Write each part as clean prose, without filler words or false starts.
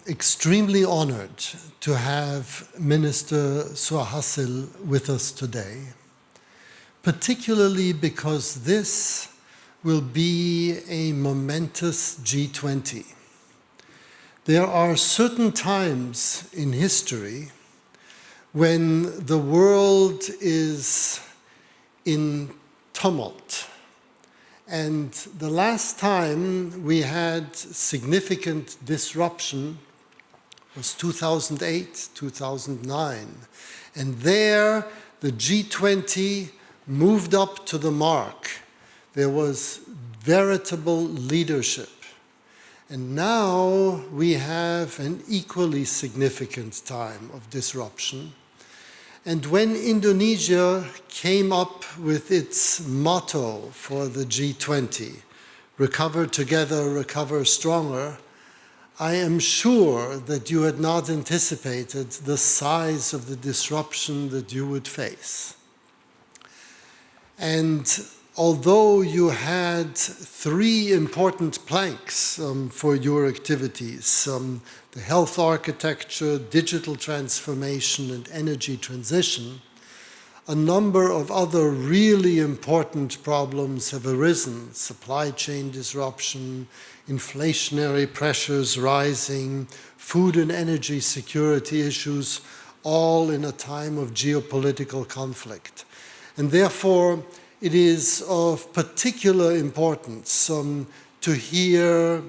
extremely honored to have Minister Suahasil with us today, particularly because this will be a momentous G20. There are certain times in history when the world is in tumult. And the last time we had significant disruption was 2008, 2009. And there, the G20 moved up to the mark. There was veritable leadership. And now we have an equally significant time of disruption. And when Indonesia came up with its motto for the G20, recover together, recover stronger, I am sure that you had not anticipated the size of the disruption that you would face. And although you had three important planks for your activities, the health architecture, digital transformation, and energy transition, a number of other really important problems have arisen: supply chain disruption, inflationary pressures rising, food and energy security issues, all in a time of geopolitical conflict. And therefore, it is of particular importance to hear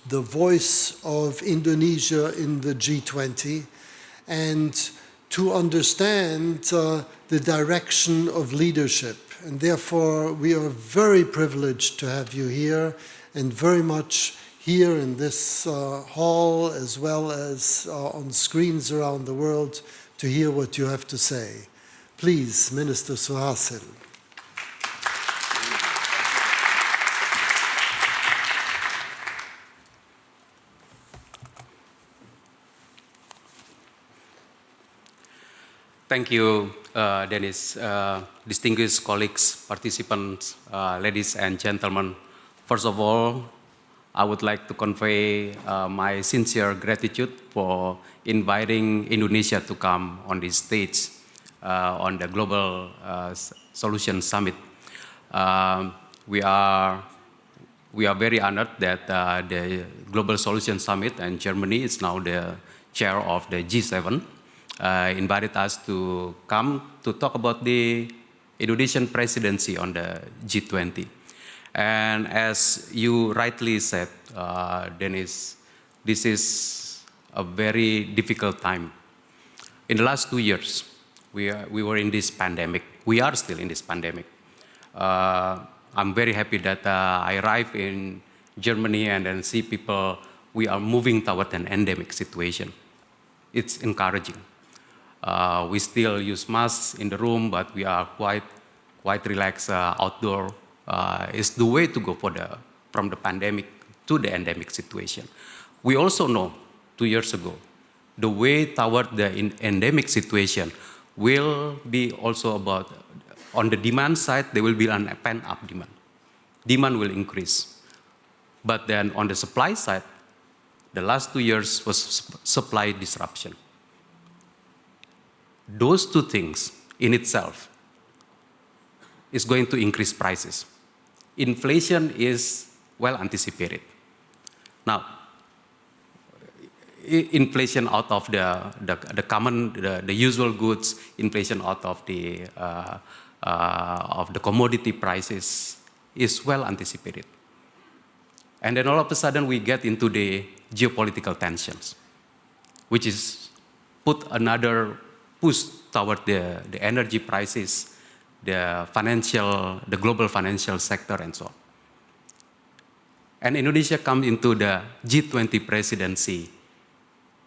the voice of Indonesia in the G20 and to understand the direction of leadership. And therefore, we are very privileged to have you here and very much here in this hall as well as on screens around the world to hear what you have to say. Please, Minister Suahasil. Thank you, Dennis. Distinguished colleagues, participants, ladies and gentlemen. First of all, I would like to convey my sincere gratitude for inviting Indonesia to come on this stage on the Global Solution Summit. We are very honored that the Global Solution Summit and Germany is now the chair of the G7. Invited us to come to talk about the Indonesian presidency on the G20. And as you rightly said, Dennis, this is a very difficult time. In the last 2 years, we were in this pandemic. We are still in this pandemic. I'm very happy that I arrived in Germany and then see people, we are moving toward an endemic situation. It's encouraging. We still use masks in the room, but we are quite relaxed outdoor. Is the way to go from the pandemic to the endemic situation. We also know 2 years ago, the way toward the endemic situation will be also about, on the demand side, there will be a pent-up demand. Demand will increase. But then on the supply side, the last 2 years was supply disruption. Those two things in itself is going to increase prices. Inflation is well anticipated. Now, inflation out of the common, the usual goods, inflation out of the commodity prices is well anticipated. And then all of a sudden we get into the geopolitical tensions, which is put another push toward the energy prices, the global financial sector, and so on. And Indonesia comes into the G20 presidency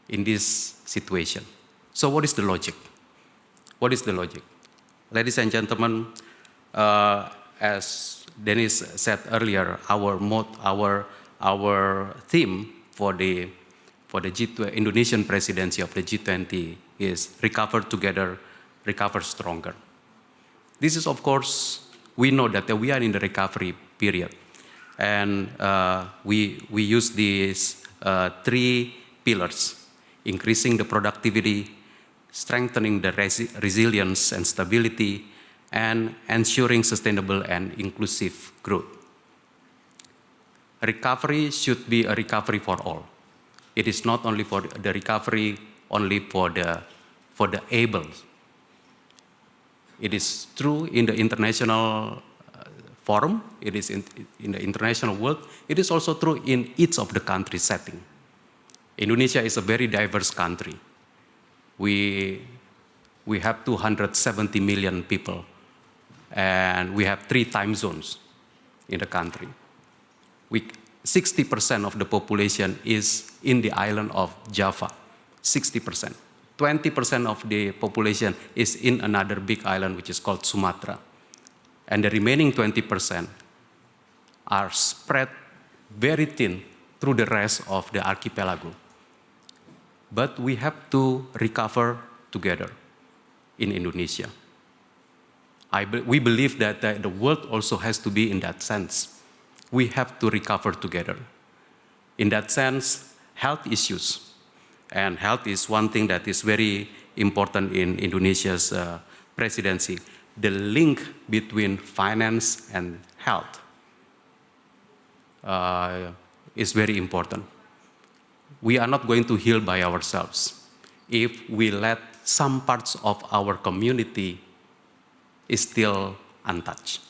in this situation. So what is the logic? What is the logic? Ladies and gentlemen, as Dennis said earlier, our theme for the Indonesian presidency of the G20 is recover together, recover stronger. This is, of course, we know that we are in the recovery period. And we use these three pillars: increasing the productivity, strengthening the resilience and stability, and ensuring sustainable and inclusive growth. Recovery should be a recovery for all. It is not only for the recovery, only for the able. It is true in the international forum, it is in the international world, it is also true in each of the country setting. Indonesia is a very diverse country. We have 270 million people, and we have 3 time zones in the country. 60% of the population is in the island of Java, 60%. 20% of the population is in another big island, which is called Sumatra. And the remaining 20% are spread very thin through the rest of the archipelago. But we have to recover together in Indonesia. We believe that the world also has to be in that sense. We have to recover together. In that sense, health issues, and health is one thing that is very important in Indonesia's presidency. The link between finance and health is very important. We are not going to heal by ourselves if we let some parts of our community is still untouched.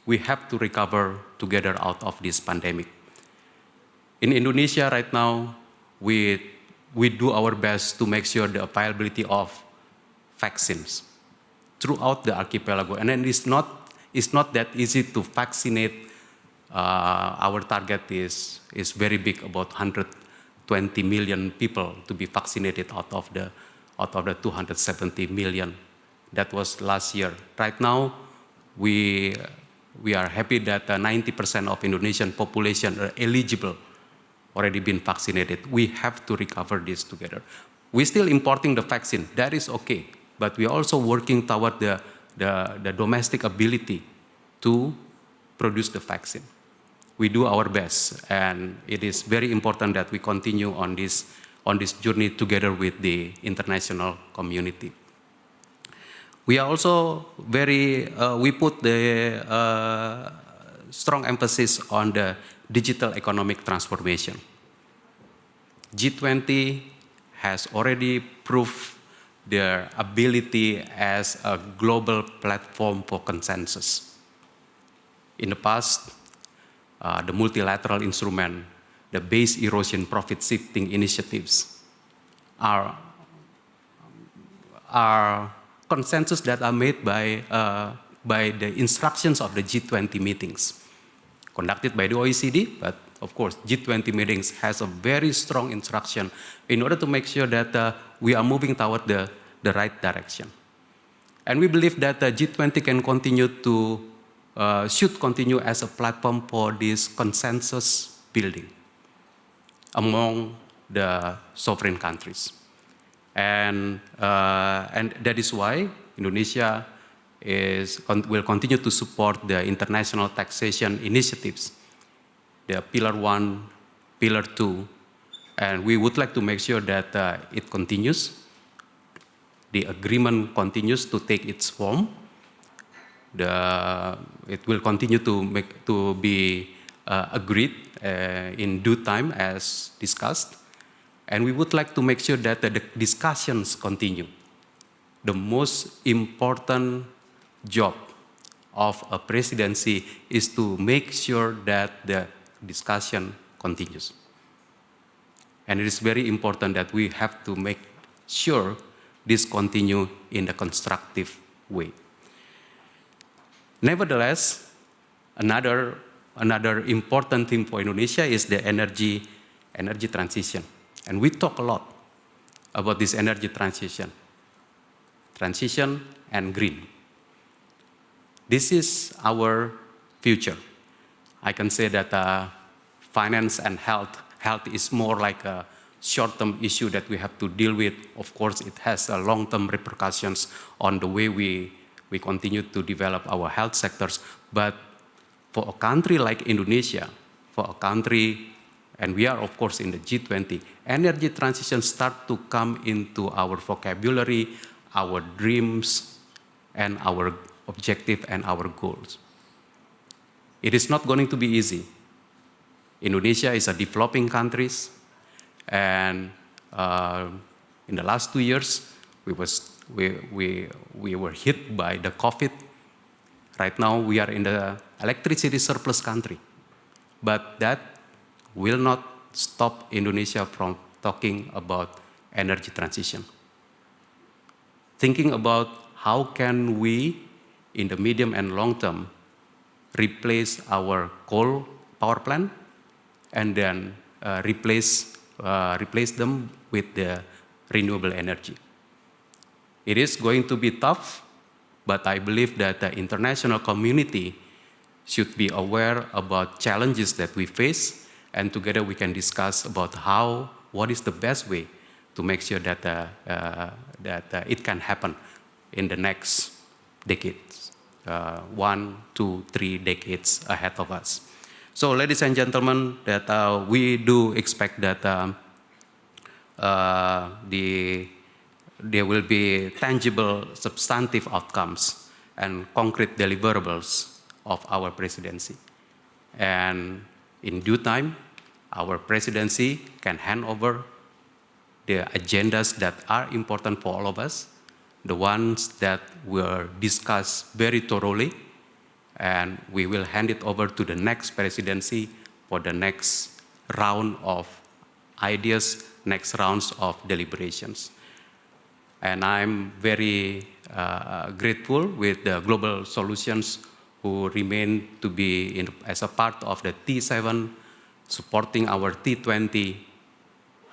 We have to recover together out of this pandemic. In Indonesia right now, we do our best to make sure the availability of vaccines throughout the archipelago. And then it's not that easy to vaccinate. Our target is very big, about 120 million people to be vaccinated out of the 270 million. That was last year. Right now, we are happy that 90% of Indonesian population are eligible, already been vaccinated. We have to recover this together. We're still importing the vaccine. That is okay. But we are also working toward the domestic ability to produce the vaccine. We do our best, and it is very important that we continue on this journey together with the international community. We are also we put the strong emphasis on the digital economic transformation. G20 has already proved their ability as a global platform for consensus. In the past, the multilateral instrument, the base erosion profit shifting initiatives are consensus that are made by the instructions of the G20 meetings, conducted by the OECD, but of course, G20 meetings has a very strong instruction in order to make sure that we are moving toward the right direction. And we believe that G20 can continue should continue as a platform for this consensus building among the sovereign countries. And that is why Indonesia will continue to support the international taxation initiatives, the Pillar 1, Pillar 2, and we would like to make sure that it continues. The agreement continues to take its form. It will continue to be agreed in due time as discussed. And we would like to make sure that the discussions continue. The most important job of a presidency is to make sure that the discussion continues. And it is very important that we have to make sure this continue in a constructive way. Nevertheless, another important thing for Indonesia is the energy transition. And we talk a lot about this energy transition and green. This is our future. I can say that finance and health is more like a short-term issue that we have to deal with. Of course, it has long-term repercussions on the way we continue to develop our health sectors. But for a country like Indonesia, for a country and we are, of course, in the G20, energy transition start to come into our vocabulary, our dreams, and our objective and our goals. It is not going to be easy. Indonesia is a developing country, and in the last 2 years, we were hit by the COVID. Right now, we are in the electricity surplus country, but that will not stop Indonesia from talking about energy transition. Thinking about how can we, in the medium and long term, replace our coal power plant and then replace them with the renewable energy. It is going to be tough, but I believe that the international community should be aware about challenges that we face, and together we can discuss about what is the best way to make sure that it can happen in the next decades, 1, 2, 3 decades ahead of us. So, ladies and gentlemen, that we do expect that there will be tangible, substantive outcomes and concrete deliverables of our presidency. And in due time, our presidency can hand over the agendas that are important for all of us, the ones that were discussed very thoroughly, and we will hand it over to the next presidency for the next round of ideas, next rounds of deliberations. And I'm very grateful with the Global Solutions who remain to be as a part of the T7, supporting our T20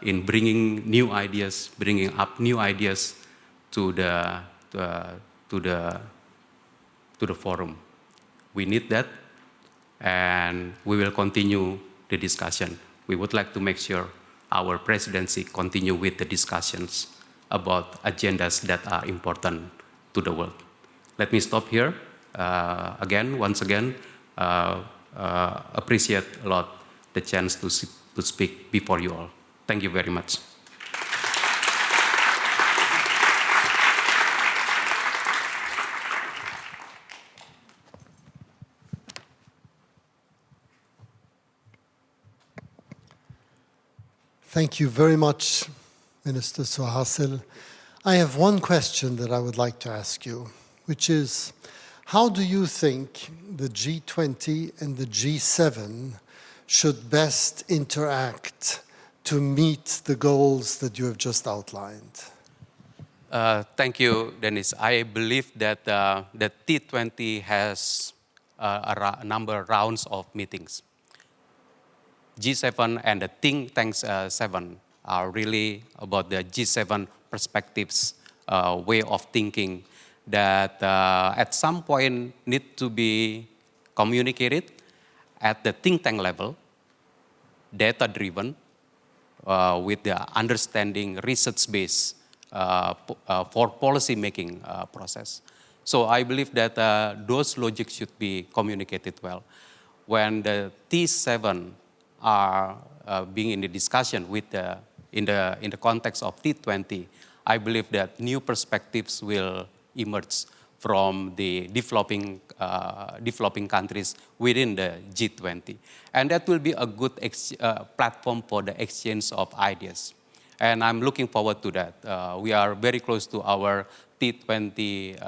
in bringing new ideas, bringing up new ideas to the forum. We need that, and we will continue the discussion. We would like to make sure our presidency continue with the discussions about agendas that are important to the world. Let me stop here. Once again, appreciate a lot the chance to speak before you all. Thank you very much. Thank you very much, Minister Suahasil. I have one question that I would like to ask you, which is, how do you think the G20 and the G7 should best interact to meet the goals that you have just outlined? Thank you, Dennis. I believe that the T20 has a number of rounds of meetings. G7 and the think tanks 7 are really about the G7 perspectives, way of thinking that at some point need to be communicated at the think tank level, data-driven, with the understanding research-based for policy-making process. So I believe that those logics should be communicated well. When the T7 are being in the discussion with in the context of T20, I believe that new perspectives will emerge from the developing countries within the G20. And that will be a good platform for the exchange of ideas. And I'm looking forward to that. We are very close to our T20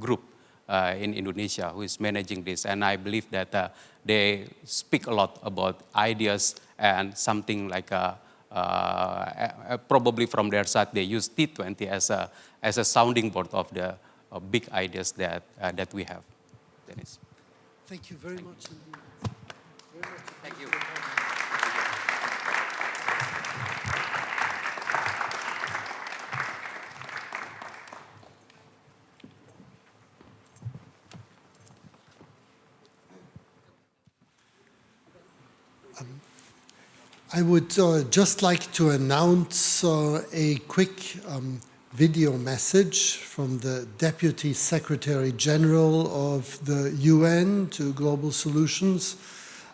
group in Indonesia who is managing this. And I believe that they speak a lot about ideas and something like probably from their side they use T20 as a sounding board of the big ideas that we have. Dennis. Thank you very much indeed. Thank you. I would just like to announce a quick video message from the Deputy Secretary General of the UN to Global Solutions,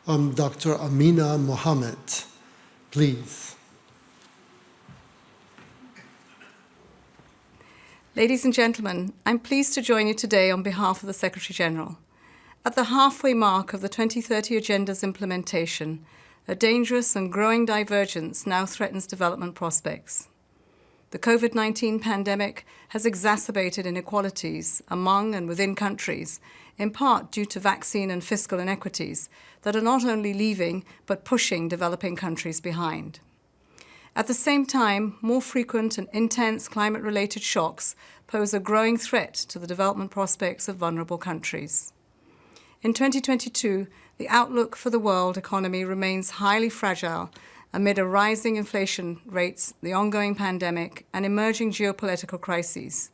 Dr. Amina Mohammed. Please. Ladies and gentlemen, I'm pleased to join you today on behalf of the Secretary-General. At the halfway mark of the 2030 Agenda's implementation, a dangerous and growing divergence now threatens development prospects. The COVID-19 pandemic has exacerbated inequalities among and within countries, in part due to vaccine and fiscal inequities that are not only leaving but pushing developing countries behind. At the same time, more frequent and intense climate-related shocks pose a growing threat to the development prospects of vulnerable countries. In 2022, the outlook for the world economy remains highly fragile amid a rising inflation rates, the ongoing pandemic, and emerging geopolitical crises,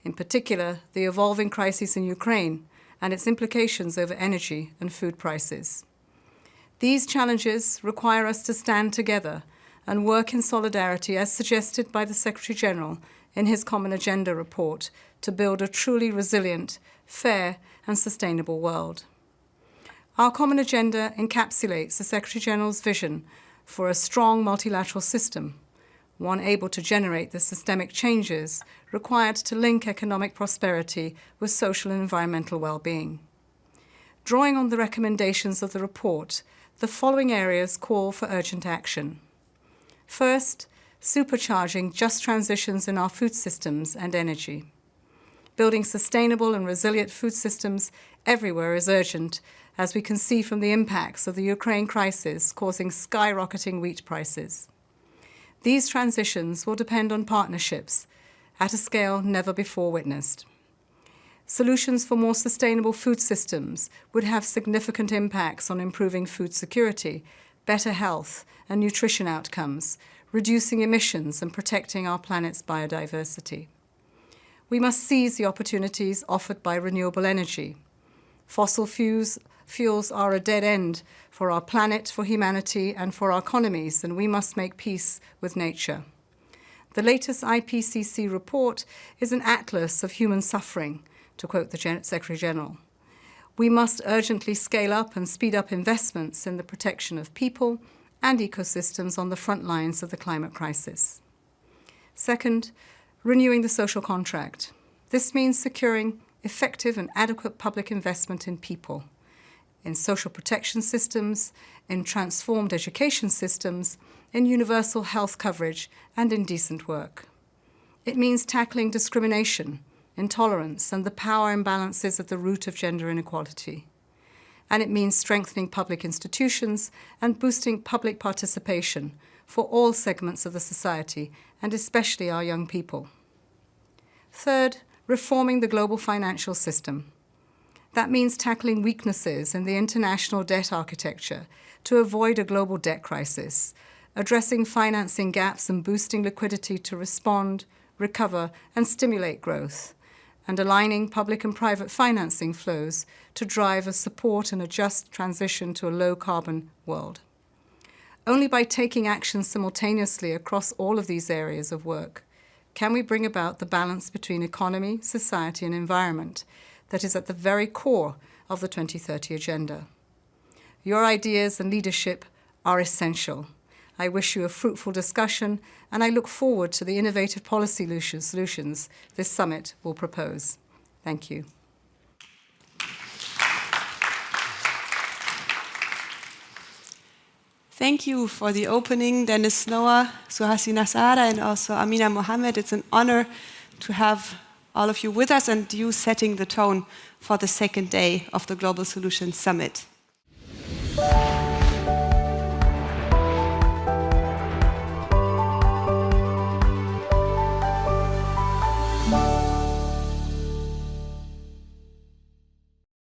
in particular the evolving crisis in Ukraine and its implications over energy and food prices. These challenges require us to stand together and work in solidarity as suggested by the Secretary-General in his Common Agenda report to build a truly resilient, fair and sustainable world. Our Common Agenda encapsulates the Secretary-General's vision for a strong multilateral system, one able to generate the systemic changes required to link economic prosperity with social and environmental well-being. Drawing on the recommendations of the report, the following areas call for urgent action. First, supercharging just transitions in our food systems and energy. Building sustainable and resilient food systems everywhere is urgent, as we can see from the impacts of the Ukraine crisis causing skyrocketing wheat prices. These transitions will depend on partnerships at a scale never before witnessed. Solutions for more sustainable food systems would have significant impacts on improving food security, better health and nutrition outcomes, reducing emissions and protecting our planet's biodiversity. We must seize the opportunities offered by renewable energy. Fossil fuels are a dead end for our planet, for humanity, and for our economies, and we must make peace with nature. The latest IPCC report is an atlas of human suffering, to quote the Secretary-General. We must urgently scale up and speed up investments in the protection of people and ecosystems on the front lines of the climate crisis. Second, renewing the social contract. This means securing effective and adequate public investment in people, in social protection systems, in transformed education systems, in universal health coverage, and in decent work. It means tackling discrimination, intolerance, and the power imbalances at the root of gender inequality. And it means strengthening public institutions and boosting public participation for all segments of the society, and especially our young people. Third, reforming the global financial system. That means tackling weaknesses in the international debt architecture to avoid a global debt crisis, addressing financing gaps and boosting liquidity to respond, recover, and stimulate growth, and aligning public and private financing flows to drive a support and a just transition to a low-carbon world. Only by taking action simultaneously across all of these areas of work can we bring about the balance between economy, society, and environment that is at the very core of the 2030 Agenda. Your ideas and leadership are essential. I wish you a fruitful discussion, and I look forward to the innovative policy solutions this summit will propose. Thank you. Thank you for the opening, Dennis Noah, Suahasil Nazara, and also Amina Mohammed. It's an honor to have all of you with us and you setting the tone for the second day of the Global Solutions Summit.